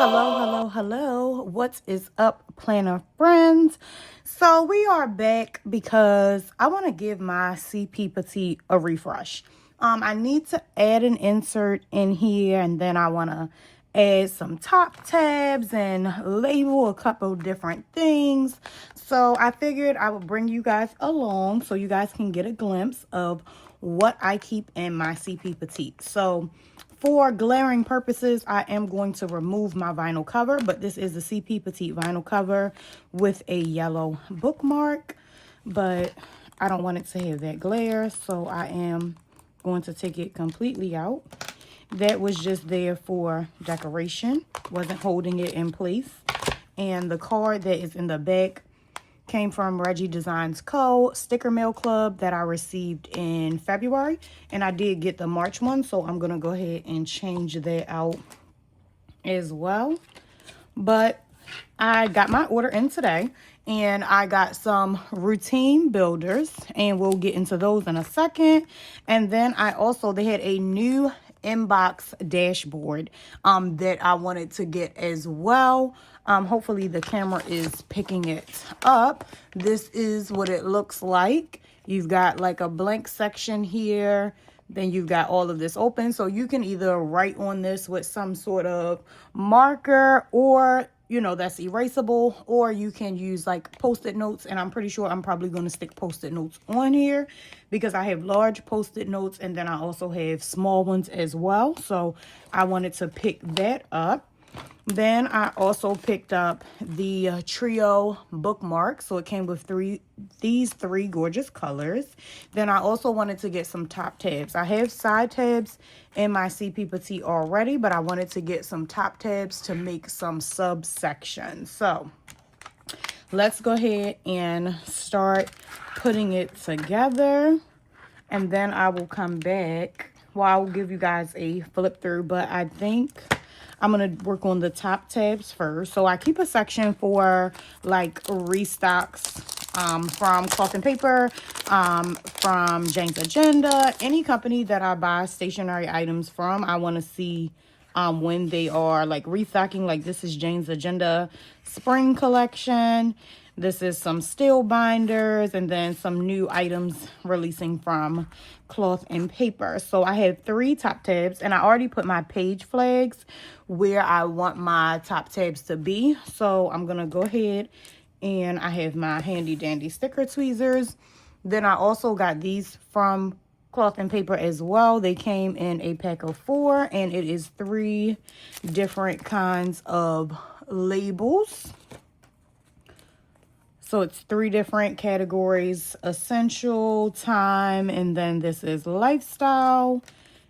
Hello. What is up, planner friends? So we are back because I want to give my CP Petite a refresh. I need to add an insert in here, and then I want to add some top tabs and label a couple different things. So I figured I would bring you guys along so you guys can get a glimpse of what I keep in my CP Petite. So for glaring purposes, I am going to remove my vinyl cover, but this is the CP Petite vinyl cover with a yellow bookmark, but I don't want it to have that glare, so I am going to take it completely out. That was just there for decoration, wasn't holding it in place. And the card that is in the back came from Reggie Designs Co. sticker mail club that I received in February, and I did get the March one, so I'm gonna go ahead and change that out as well. But I got my order in today, and I got some routine builders, and we'll get into those in a second. And then they had a new inbox dashboard that I wanted to get as well. Hopefully the camera is picking it up. This is what it looks like. You've got like a blank section here, then you've got all of this open, so you can either write on this with some sort of marker, or that's erasable, or you can use like post-it notes. And I'm pretty sure I'm probably going to stick post-it notes on here because I have large post-it notes, and then I also have small ones as well, so I wanted to pick that up. Then I also picked up the trio bookmark. So it came with these three gorgeous colors. Then I also wanted to get some top tabs. I have side tabs in my CP Petite already, but I wanted to get some top tabs to make some subsections. So let's go ahead and start putting it together. And then I will come back. Well, I will give you guys a flip through, but I think I'm going to work on the top tabs first. So I keep a section for like restocks from Cloth and Paper, from Jane's Agenda, any company that I buy stationery items from. I want to see when they are like restocking. Like this is Jane's Agenda spring collection. This is some steel binders, and then some new items releasing from Cloth and Paper. So I have 3 top tabs, and I already put my page flags where I want my top tabs to be. So I'm going to go ahead, and I have my handy dandy sticker tweezers. Then I also got these from Cloth and Paper as well. They came in a pack of 4, and it is 3 different kinds of labels. So it's 3 different categories: essential, time, and then this is lifestyle,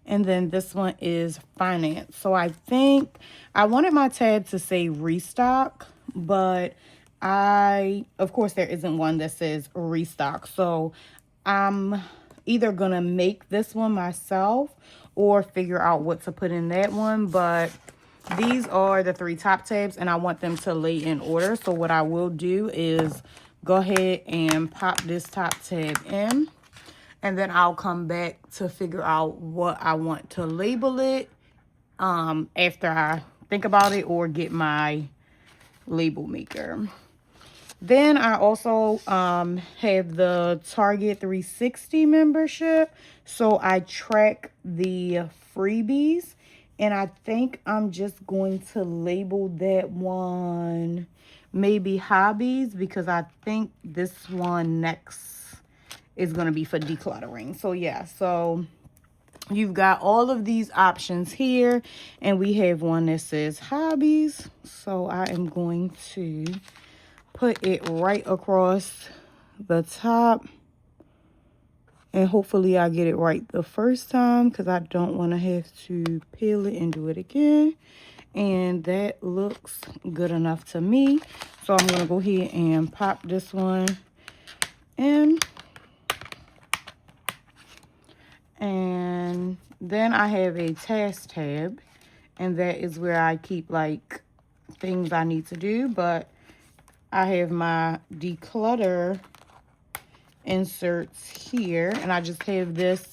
and then this one is finance. So I think I wanted my tab to say restock, but of course there isn't one that says restock. So I'm either gonna make this one myself or figure out what to put in that one. But these are the 3 top tabs, and I want them to lay in order. So what I will do is go ahead and pop this top tab in, and then I'll come back to figure out what I want to label it after I think about it or get my label maker. Then I also have the Target 360 membership, so I track the freebies. And I think I'm just going to label that one maybe Hobbies, because I think this one next is going to be for decluttering. So yeah, so you've got all of these options here, and we have one that says Hobbies. So I am going to put it right across the top. And hopefully I get it right the first time, because I don't want to have to peel it and do it again. And that looks good enough to me. So I'm going to go ahead and pop this one in. And then I have a task tab, and that is where I keep like things I need to do. But I have my declutter inserts here, and I just have this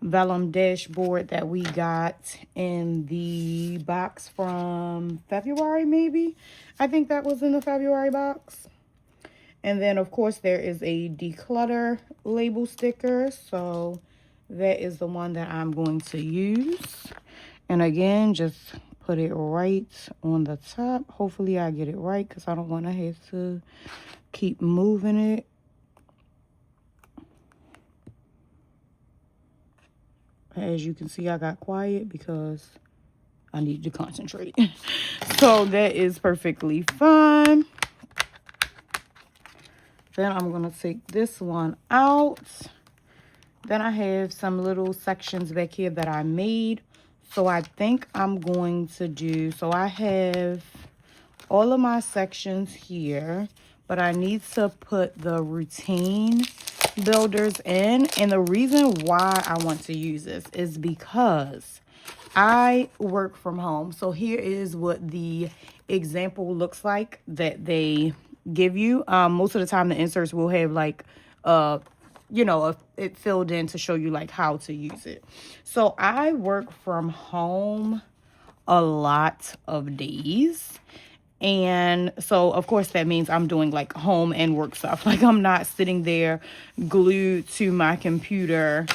vellum dashboard that we got in the box from February, maybe. I think that was in the February box. And then, of course, there is a Declutter label sticker. So that is the one that I'm going to use. And again, just put it right on the top. Hopefully I get it right because I don't want to have to keep moving it. As you can see, I got quiet because I need to concentrate. So that is perfectly fine. Then I'm going to take this one out. Then I have some little sections back here that I made. So I think I'm going to do, so I have all of my sections here, but I need to put the routine builders in. And the reason why I want to use this is because I work from home. So here is what the example looks like that they give you. Most of the time the inserts will have like it filled in to show you like how to use it. So I work from home a lot of days. And so, of course, that means I'm doing like home and work stuff. Like I'm not sitting there glued to my computer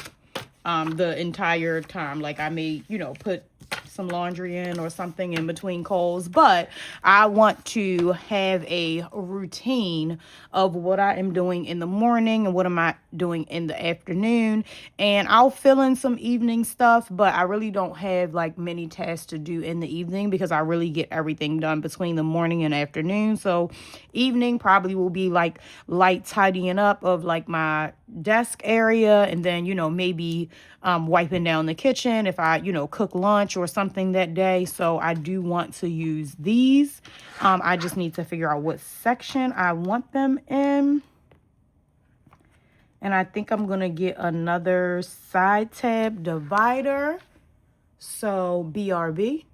the entire time. Like I may, put some laundry in or something in between calls, but I want to have a routine of what I am doing in the morning and what am I doing in the afternoon. And I'll fill in some evening stuff, but I really don't have like many tasks to do in the evening because I really get everything done between the morning and afternoon. So evening probably will be like light tidying up of like my desk area, and then maybe wiping down the kitchen if I cook lunch or something that day. So I do want to use these. I just need to figure out what section I want them in, and I think I'm gonna get another side tab divider. So BRB.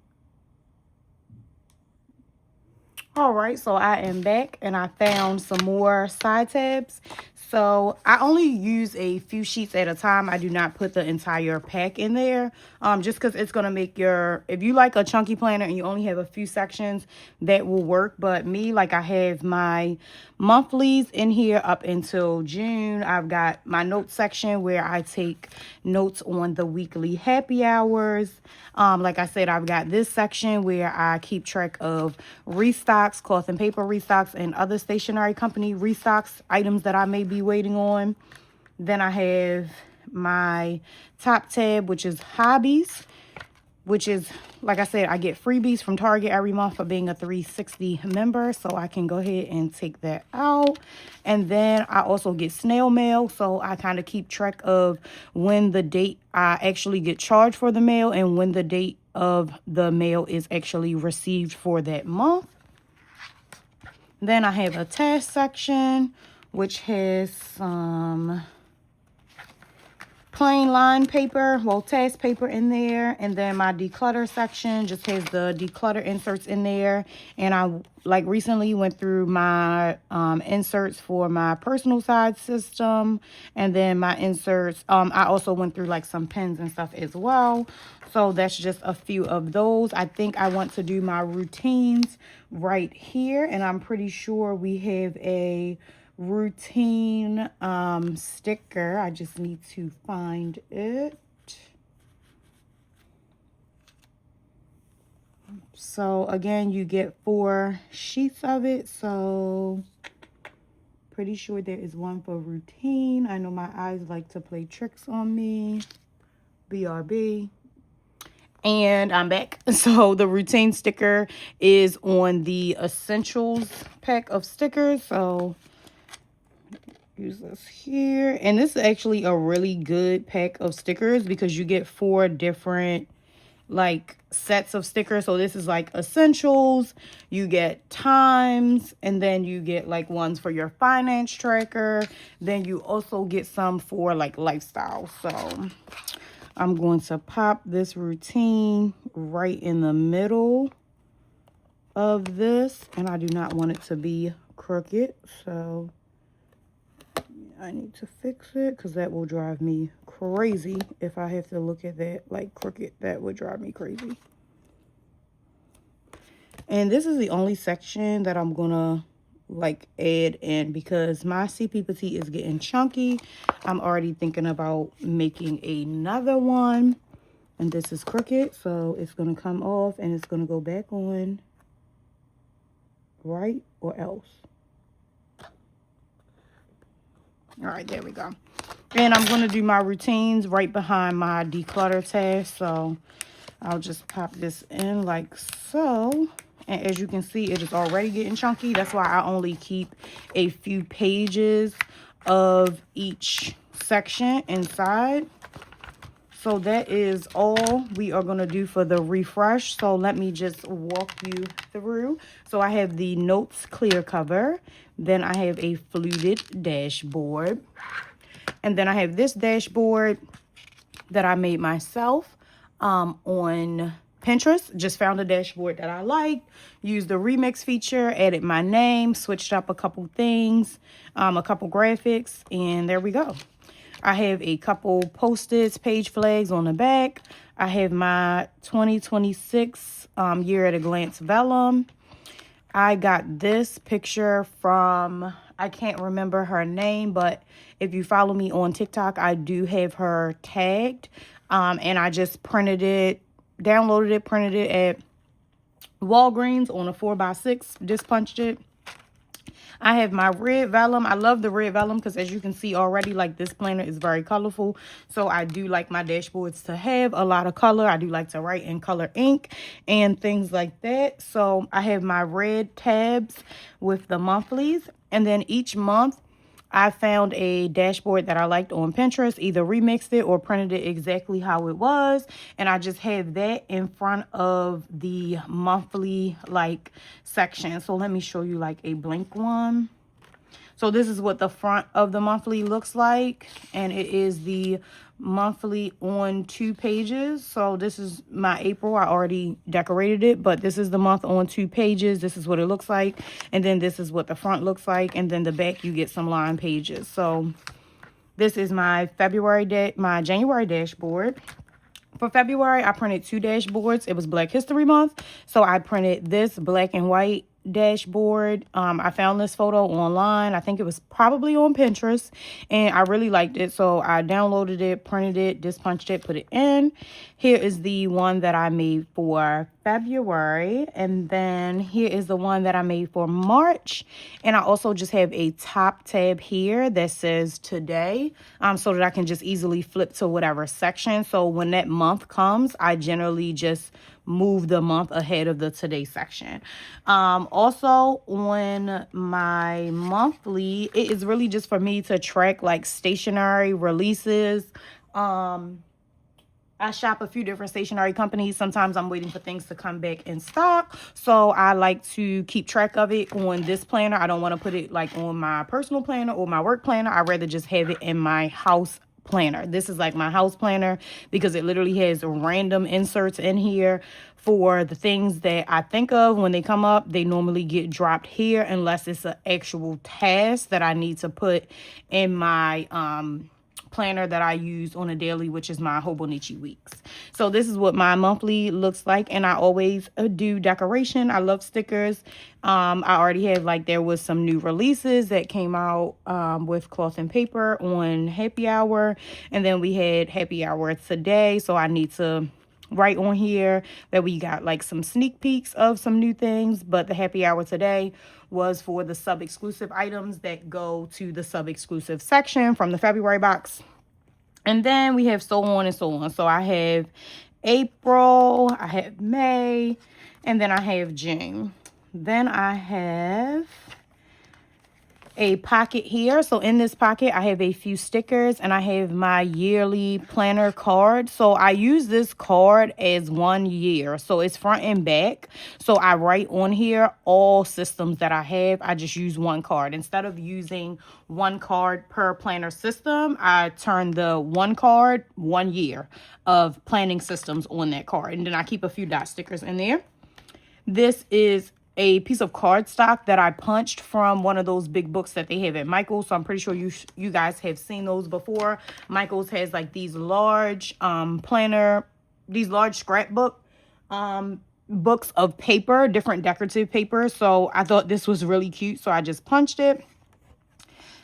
All right, so I am back and I found some more side tabs. So I only use a few sheets at a time. I do not put the entire pack in there, just because it's going to make if you like a chunky planner and you only have a few sections, that will work. But me, like I have my monthlies in here up until June. I've got my notes section where I take notes on the weekly happy hours. Like I said, I've got this section where I keep track of restocks, cloth and paper restocks, and other stationery company restocks, items that I may be waiting on. Then I have my top tab, which is Hobbies, which is, like I said, I get freebies from Target every month for being a 360 member. So I can go ahead and take that out. And then I also get snail mail. So I kind of keep track of when the date I actually get charged for the mail and when the date of the mail is actually received for that month. Then I have a task section, which has some plain line paper, task paper in there. And then my declutter section just has the declutter inserts in there. And I recently went through my inserts for my personal side system, and then my inserts, I also went through like some pens and stuff as well. So that's just a few of those. I think I want to do my routines right here, and I'm pretty sure we have a routine sticker. I just need to find it. So again, you get 4 sheets of it. So pretty sure there is one for routine. I know my eyes like to play tricks on me. BRB. And I'm back. So the routine sticker is on the essentials pack of stickers. So use this here, and this is actually a really good pack of stickers because you get 4 different like sets of stickers. So this is like essentials, you get times, and then you get like ones for your finance tracker. Then you also get some for like lifestyle. So I'm going to pop this routine right in the middle of this, and I do not want it to be crooked, so I need to fix it because that will drive me crazy if I have to look at that like crooked. That would drive me crazy. And this is the only section that I'm gonna like add in because my CP Petite is getting chunky. I'm already thinking about making another one. And this is crooked, so it's gonna come off and it's gonna go back on, right or else. All right, there we go. And I'm going to do my routines right behind my declutter task. So I'll just pop this in like so. And as you can see, it is already getting chunky. That's why I only keep a few pages of each section inside. So that is all we are going to do for the refresh. So let me just walk you through. So I have the notes clear cover. Then I have a fluted dashboard. And then I have this dashboard that I made myself on Pinterest. Just found a dashboard that I liked. Used the remix feature, added my name, switched up a couple things, a couple graphics, and there we go. I have a couple Post-its, page flags on the back. I have my 2026 Year at a Glance vellum. I got this picture from, I can't remember her name, but if you follow me on TikTok, I do have her tagged. And I just printed it, downloaded it, printed it at Walgreens on a 4x6, just punched it. I have my red vellum. I love the red vellum because as you can see already, like this planner is very colorful. So I do like my dashboards to have a lot of color. I do like to write in color ink and things like that. So I have my red tabs with the monthlies. And then each month I found a dashboard that I liked on Pinterest, either remixed it or printed it exactly how it was. And I just have that in front of the monthly like section. So let me show you like a blank one. So this is what the front of the monthly looks like. And it is the monthly on 2 pages. So this is my April. I already decorated it, but this is the month on 2 pages. This is what it looks like. And then this is what the front looks like. And then the back, you get some line pages. So this is my my January dashboard. For February, I printed 2 dashboards. It was Black History Month. So I printed this black and white dashboard. I found this photo online. I think it was probably on Pinterest, and I really liked it. So I downloaded it, printed it, just punched it, put it in. Here is the one that I made for February, and then here is the one that I made for March. And I also just have a top tab here that says today, so that I can just easily flip to whatever section. So when that month comes, I generally just move the month ahead of the today section. Also on my monthly, it is really just for me to track like stationery releases. I shop a few different stationery companies. Sometimes I'm waiting for things to come back in stock. So I like to keep track of it on this planner. I don't want to put it like on my personal planner or my work planner. I'd rather just have it in my house planner. This is like my house planner because it literally has random inserts in here for the things that I think of when they come up. They normally get dropped here unless it's an actual task that I need to put in my planner that I use on a daily, which is my Hobonichi weeks. So this is what my monthly looks like, and I always do decoration. I love stickers. I already have, like, there was some new releases that came out with cloth and paper on happy hour, and then we had happy hour today, so I need to write on here that we got like some sneak peeks of some new things, but the happy hour today was for the sub-exclusive items that go to the sub-exclusive section from the February box. And then we have so on and so on. So I have April, I have May, and then I have June. Then I have a pocket here. So in this pocket, I have a few stickers and I have my yearly planner card. So I use this card as 1 year. So it's front and back. So I write on here all systems that I have. I just use one card. Instead of using one card per planner system, I turn the one card 1 year of planning systems on that card. And then I keep a few dot stickers in there. This is a piece of cardstock that I punched from one of those big books that they have at Michael's. So I'm pretty sure you guys have seen those before. Michael's has like these large these large scrapbook books of paper, different decorative paper. So I thought this was really cute, so I just punched it.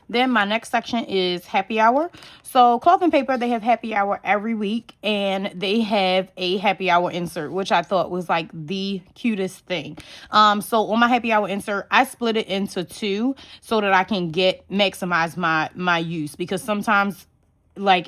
Then my next section is happy hour. So cloth and paper, they have happy hour every week, and they have a happy hour insert, which I thought was like the cutest thing. So on my happy hour insert, I split it into two so that I can maximize my use, because sometimes, like,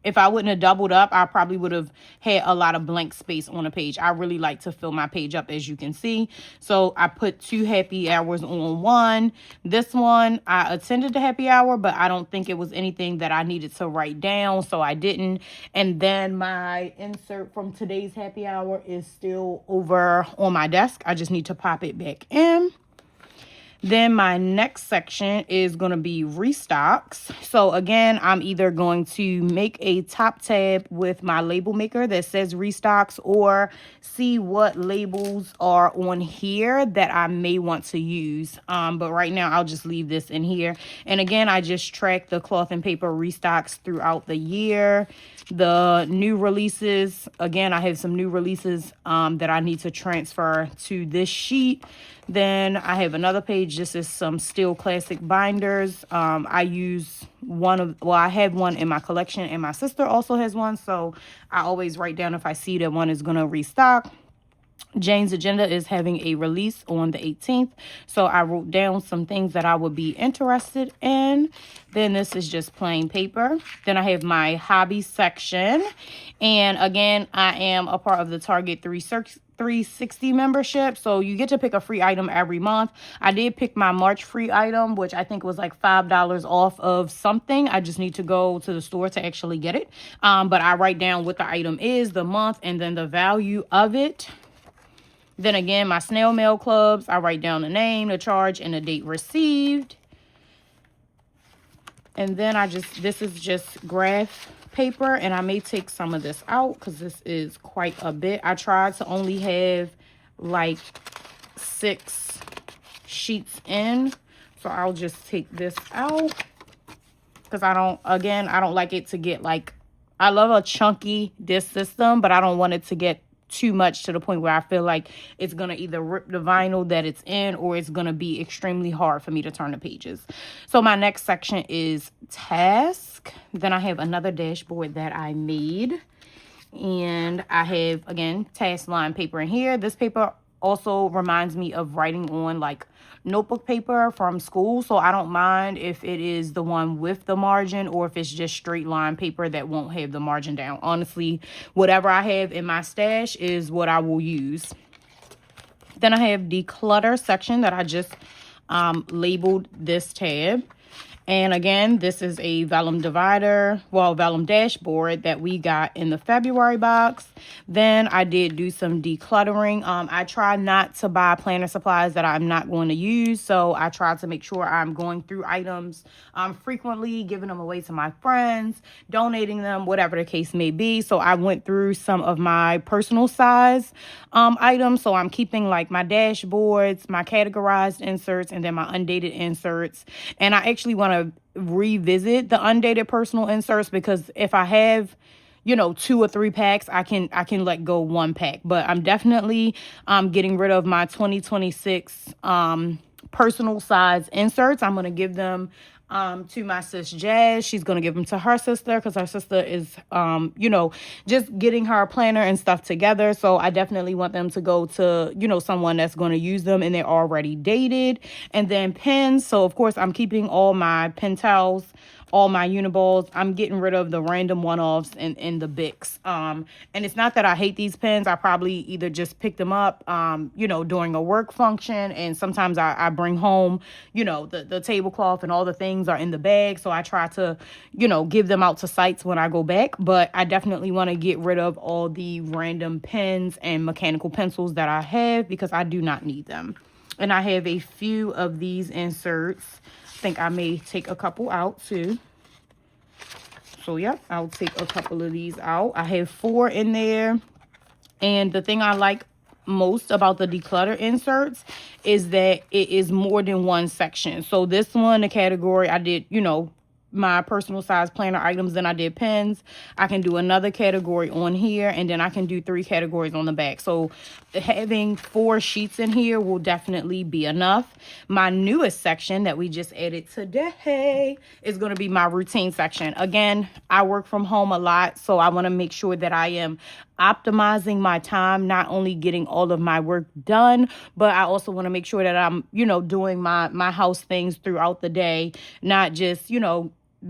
if I wouldn't have doubled up, I probably would have had a lot of blank space on a page. I really like to fill my page up, as you can see. So I put 2 happy hours on one. This one, I attended the happy hour, but I don't think it was anything that I needed to write down, so I didn't. And then my insert from today's happy hour is still over on my desk. I just need to pop it back in. Then my next section is going to be restocks. So again, I'm either going to make a top tab with my label maker that says restocks, or see what labels are on here that I may want to use. But right now I'll just leave this in here. And again, I just track the cloth and paper restocks throughout the year. The new releases, again, I have some new releases that I need to transfer to this sheet. Then I have another page. This is some Steel Classic binders. I use I have one in my collection, and my sister also has one. So I always write down if I see that one is going to restock. Jane's Agenda is having a release on the 18th. So I wrote down some things that I would be interested in. Then this is just plain paper. Then I have my Hobbies section. And again, I am a part of the Target 360 membership. So you get to pick a free item every month. I did pick my March free item, which I think was like $5 off of something. I just need to go to the store to actually get it. But I write down what the item is, the month, and then the value of it. Then again, my snail mail clubs, I write down the name, the charge, and the date received. And then this is just graph paper, and I may take some of this out because this is quite a bit. I tried to only have like 6 sheets in, so I'll just take this out because I don't like it to get like, I love a chunky disc system, but I don't want it to get too much to the point where I feel like it's going to either rip the vinyl that it's in, or it's going to be extremely hard for me to turn the pages. So my next section is task. Then I have another dashboard that I made, and I have, again, task line paper in here. This paper also reminds me of writing on like notebook paper from school, so I don't mind if it is the one with the margin or if it's just straight line paper that won't have the margin down. Honestly, whatever I have in my stash is what I will use. Then I have Declutter section that I just labeled this tab. And again, this is a vellum vellum dashboard that we got in the February box. Then I did do some decluttering. I try not to buy planner supplies that I'm not going to use. So I try to make sure I'm going through items frequently, giving them away to my friends, donating them, whatever the case may be. So I went through some of my personal size items. So I'm keeping like my dashboards, my categorized inserts, and then my undated inserts. And I actually want to revisit the undated personal inserts, because if I have 2 or 3 packs, I can let go 1 pack. But I'm definitely getting rid of my 2026 personal size inserts. I'm going to give them to my sis Jazz. She's going to give them to her sister because her sister is, just getting her planner and stuff together. So I definitely want them to go to, someone that's going to use them and they're already dated. And then pens. So, of course, I'm keeping all my Pentels, all my Uniballs. I'm getting rid of the random one-offs and the Bics. And it's not that I hate these pens. I probably either just pick them up, during a work function. And sometimes I bring home, the tablecloth and all the things are in the bag. So I try to, give them out to sites when I go back. But I definitely want to get rid of all the random pens and mechanical pencils that I have because I do not need them. And I have a few of these inserts. I think I may take a couple out too. So yeah, I'll take a couple of these out. I have 4 in there. And the thing I like most about the declutter inserts is that it is more than one section. So this one, the category, I did, my personal size planner items, then I did pens. I can do another category on here, and then I can do 3 categories on the back. So having 4 sheets in here will definitely be enough. My newest section that we just added today is going to be my routine section. Again, I work from home a lot, so I want to make sure that I am optimizing my time, not only getting all of my work done, but I also want to make sure that I'm, doing my house things throughout the day, not just,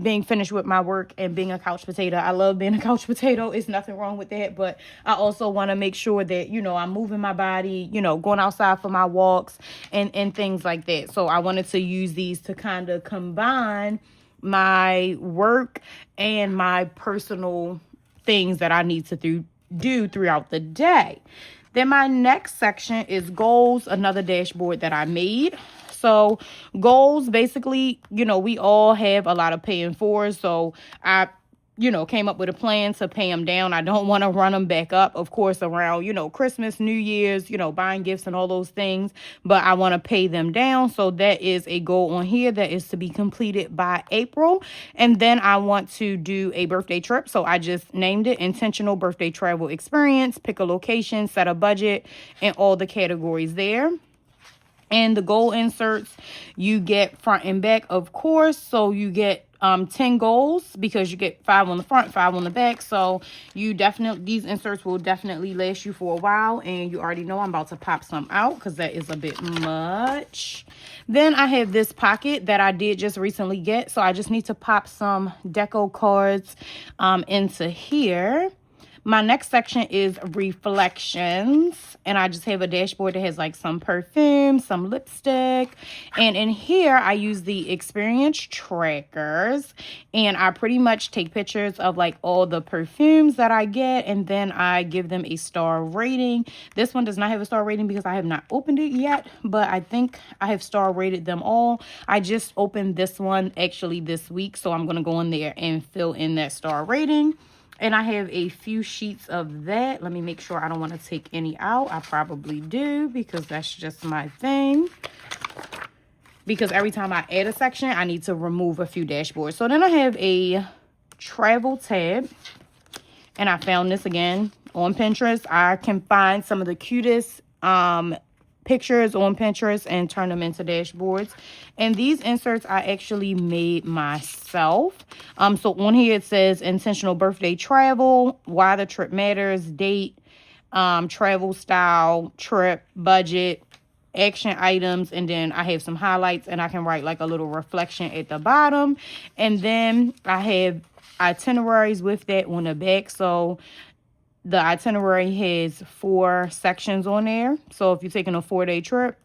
being finished with my work and being a couch potato. I love being a couch potato. It's nothing wrong with that. But I also want to make sure that, I'm moving my body, going outside for my walks and things like that. So I wanted to use these to kind of combine my work and my personal things that I need to do throughout the day. Then my next section is goals, another dashboard that I made. So goals, basically, we all have a lot of paying for. So I, came up with a plan to pay them down. I don't want to run them back up, of course, around, Christmas, New Year's, buying gifts and all those things. But I want to pay them down. So that is a goal on here that is to be completed by April. And then I want to do a birthday trip. So I just named it Intentional Birthday Travel Experience. Pick a location, set a budget, and all the categories there. And the goal inserts, you get front and back, of course. So you get 10 goals because you get 5 on the front, 5 on the back. So these inserts will definitely last you for a while. And you already know I'm about to pop some out because that is a bit much. Then I have this pocket that I did just recently get. So I just need to pop some deco cards into here. My next section is reflections, and I just have a dashboard that has like some perfume, some lipstick, and in here I use the experience trackers, and I pretty much take pictures of like all the perfumes that I get, and then I give them a star rating. This one does not have a star rating because I have not opened it yet, but I think I have star rated them all. I just opened this one actually this week, so I'm going to go in there and fill in that star rating. And I have a few sheets of that. Let me make sure I don't want to take any out. I probably do because that's just my thing. Because every time I add a section, I need to remove a few dashboards. So then I have a travel tab. And I found this again on Pinterest. I can find some of the cutest pictures on Pinterest and turn them into dashboards. And these inserts I actually made myself. So on here it says intentional birthday travel, why the trip matters, date, travel style, trip, budget, action items, and then I have some highlights, and I can write like a little reflection at the bottom. And then I have itineraries with that on the back. So the itinerary has 4 sections on there. So if you're taking a 4-day trip,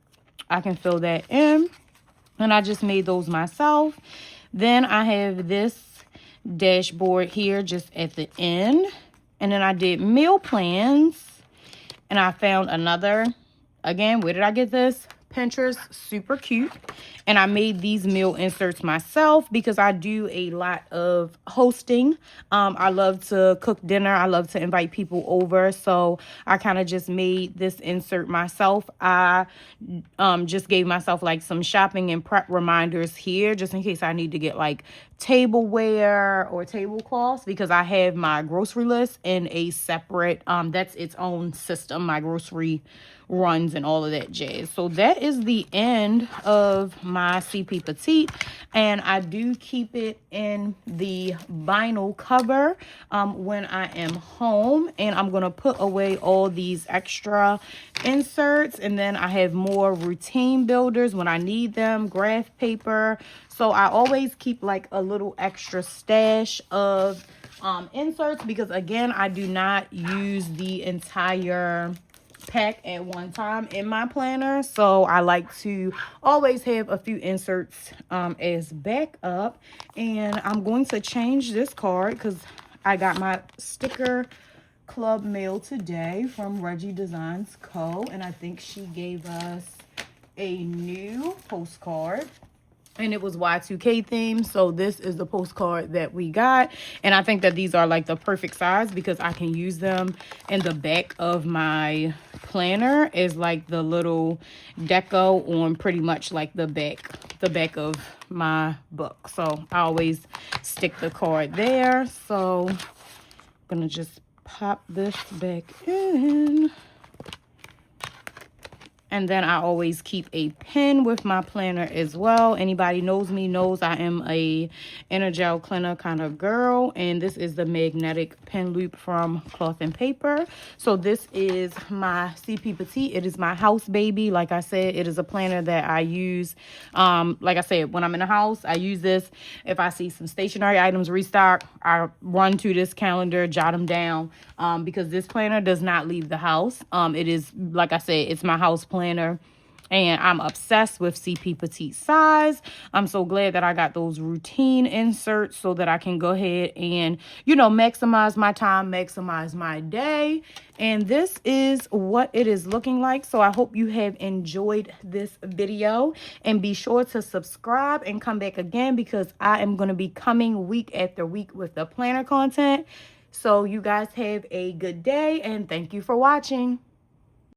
I can fill that in. And I just made those myself. Then I have this dashboard here just at the end. And then I did meal plans. And I found another. Again, where did I get this? Pinterest, super cute. And I made these meal inserts myself because I do a lot of hosting. I love to cook dinner. I love to invite people over. So I kind of just made this insert myself. I just gave myself like some shopping and prep reminders here just in case I need to get like tableware or tablecloths, because I have my grocery list in a separate, that's its own system, my grocery runs and all of that jazz. So that is the end of my CP Petite, and I do keep it in the vinyl cover when I am home, and I'm gonna put away all these extra inserts, and then I have more routine builders when I need them, graph paper. So I always keep like a little extra stash of inserts because again, I do not use the entire pack at one time in my planner, so I like to always have a few inserts as backup. And I'm going to change this card because I got my sticker club mail today from Reggie Designs Co. And I think she gave us a new postcard. And it was Y2K theme. So this is the postcard that we got. And I think that these are like the perfect size because I can use them in the back of my planner as like the little deco on pretty much like the back the back of my book. So I always stick the card there. So I'm gonna just pop this back in. And then I always keep a pen with my planner as well. Anybody knows me knows I am a inner gel cleaner kind of girl. And this is the magnetic pen loop from Cloth and Paper. So this is my CP Petite. It is my house baby. Like I said, it is a planner that I use. Like I said, when I'm in the house, I use this. If I see some stationery items restock, I run to this calendar, jot them down. Because this planner does not leave the house. It is, like I said, it's my house planner. And I'm obsessed with CP Petite size. I'm so glad that I got those routine inserts so that I can go ahead and, you know, maximize my time, maximize my day. And this is what it is looking like. So I hope you have enjoyed this video. And be sure to subscribe and come back again, because I am going to be coming week after week with the planner content. So you guys have a good day, and thank you for watching.